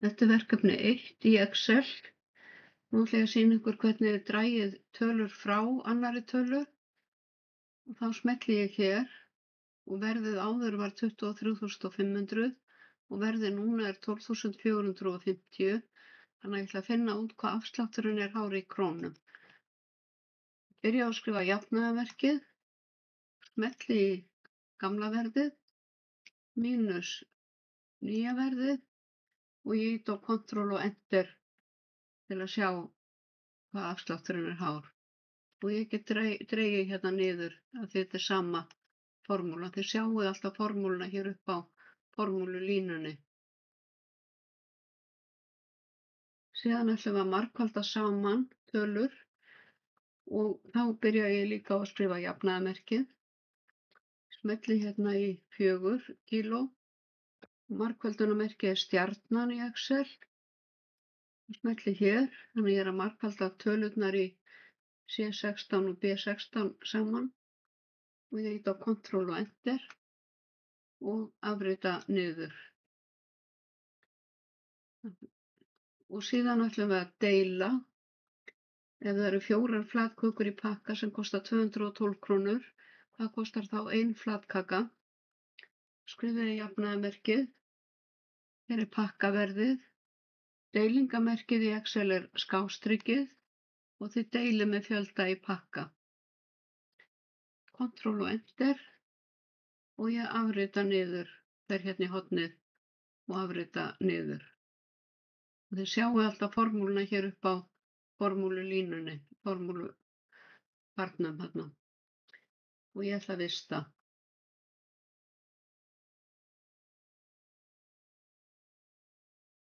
Þetta er verkefni 1 í Excel. Nú ætla ég að sýna ykkur hvernig þið dragið tölur frá annarri tölu og þá smelli ég hér og verðið áður var 23.500 og verðið núna er 12.450, þannig að ég ætla að finna út hvað afslátturinn er hár í krónum. Byrja á að skrifa jafnaðarmerkið, smelli í gamla verðið, mínus nýja verðið og ég ýti á Ctrl og Enter til að sjá hvað afslátturinn er hár. Og ég get dregið hérna niður að þetta er sama formúla. Þið sjáið alltaf formúluna hér upp á formúlulínunni. Síðan ætlum við að margfalda saman tölur og þá byrja ég líka á að skrifa jafnaðarmerkið. Smelli hérna í 4 kíló. Margföldunarmerkið er stjarnan í Excel. Smelli hér, þannig ég er að margfalda tölurnar í C16 og B16 saman og ég ýti á Ctrl og Enter og afrita niður. Og síðan ætlum við að deila. Ef það eru 4 flatkökur í pakka sem kosta 212 krónur, hvað kostar þá 1 flatkaka? Skrifið jafnaðarmerkið, hér er pakkaverðið, deilingamerkið í Excel er skástrikið og þið deilið með fjölda í pakka. Ctrl og Enter og ég afrita niður, fer hérna í hornið og afrita niður. Og þið sjáu alltaf formúluna hér upp á formúlulínunni, formúlubarnum þarna. Og ég ætla að vista.